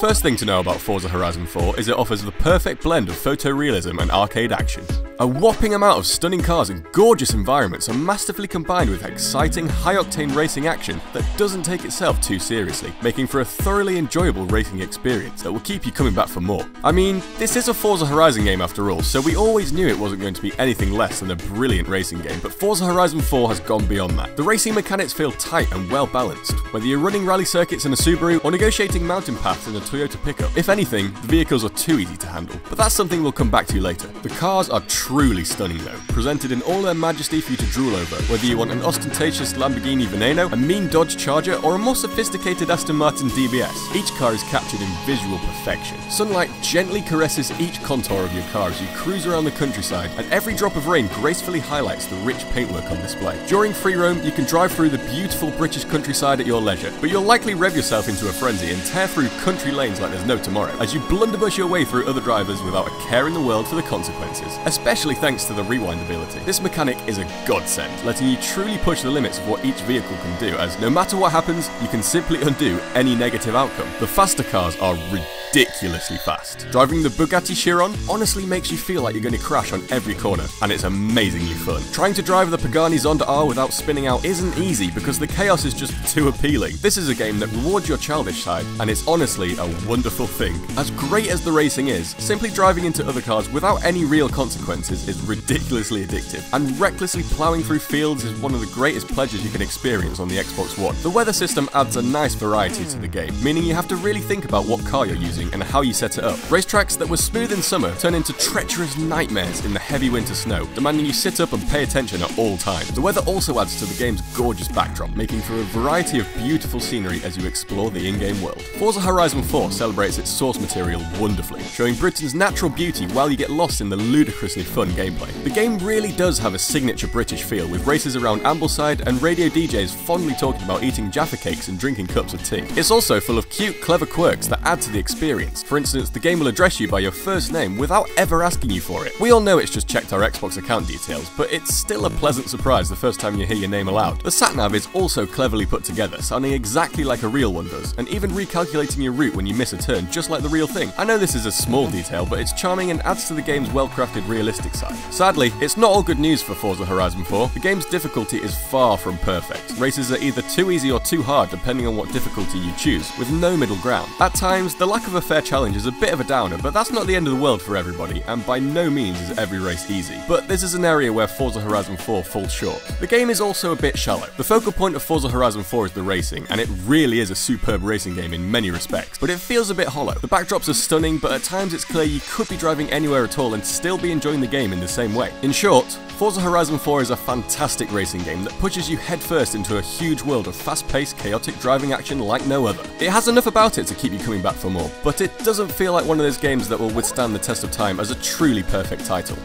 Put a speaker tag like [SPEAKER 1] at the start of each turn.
[SPEAKER 1] First thing to know about Forza Horizon 4 is it offers the perfect blend of photorealism and arcade action. A whopping amount of stunning cars and gorgeous environments are masterfully combined with exciting, high-octane racing action that doesn't take itself too seriously, making for a thoroughly enjoyable racing experience that will keep you coming back for more. I mean, this is a Forza Horizon game after all, so we always knew it wasn't going to be anything less than a brilliant racing game, but Forza Horizon 4 has gone beyond that. The racing mechanics feel tight and well balanced, whether you're running rally circuits in a Subaru or negotiating mountain paths in a Toyota pickup. If anything, the vehicles are too easy to handle, but that's something we'll come back to later. The cars are truly stunning though, presented in all their majesty for you to drool over, whether you want an ostentatious Lamborghini Veneno, a mean Dodge Charger, or a more sophisticated Aston Martin DBS. Each car is captured in visual perfection. Sunlight gently caresses each contour of your car as you cruise around the countryside, and every drop of rain gracefully highlights the rich paintwork on display. During free roam, you can drive through the beautiful British countryside at your leisure, but you'll likely rev yourself into a frenzy and tear through country lanes like there's no tomorrow, as you blunderbuss your way through other drivers without a care in the world for the consequences, especially thanks to the rewind ability. This mechanic is a godsend, letting you truly push the limits of what each vehicle can do, as no matter what happens, you can simply undo any negative outcome. The faster cars are ridiculously fast. Driving the Bugatti Chiron honestly makes you feel like you're going to crash on every corner, and it's amazingly fun. Trying to drive the Pagani Zonda R without spinning out isn't easy because the chaos is just too appealing. This is a game that rewards your childish side, and it's honestly a wonderful thing. As great as the racing is, simply driving into other cars without any real consequences is ridiculously addictive, and recklessly ploughing through fields is one of the greatest pleasures you can experience on the Xbox One. The weather system adds a nice variety to the game, meaning you have to really think about what car you're using and how you set it up. Racetracks that were smooth in summer turn into treacherous nightmares in the heavy winter snow, demanding you sit up and pay attention at all times. The weather also adds to the game's gorgeous backdrop, making for a variety of beautiful scenery as you explore the in-game world. Forza Horizon 4 celebrates its source material wonderfully, showing Britain's natural beauty while you get lost in the ludicrously fun gameplay. The game really does have a signature British feel, with races around Ambleside and radio DJs fondly talking about eating Jaffa cakes and drinking cups of tea. It's also full of cute, clever quirks that add to the experience. For instance, the game will address you by your first name without ever asking you for it. We all know it's just checked our Xbox account details, but it's still a pleasant surprise the first time you hear your name aloud. The sat-nav is also cleverly put together, sounding exactly like a real one does, and even recalculating your route when you miss a turn just like the real thing. I know this is a small detail, but it's charming and adds to the game's well-crafted realistic side. Sadly, it's not all good news for Forza Horizon 4. The game's difficulty is far from perfect. Races are either too easy or too hard depending on what difficulty you choose, with no middle ground. At times, the lack of a fair challenge is a bit of a downer, but that's not the end of the world for everybody, and by no means is every race easy. But this is an area where Forza Horizon 4 falls short. The game is also a bit shallow. The focal point of Forza Horizon 4 is the racing, and it really is a superb racing game in many respects, but it feels a bit hollow. The backdrops are stunning, but at times it's clear you could be driving anywhere at all and still be enjoying the game in the same way. In short, Forza Horizon 4 is a fantastic racing game that pushes you headfirst into a huge world of fast-paced, chaotic driving action like no other. It has enough about it to keep you coming back for more, but it doesn't feel like one of those games that will withstand the test of time as a truly perfect title.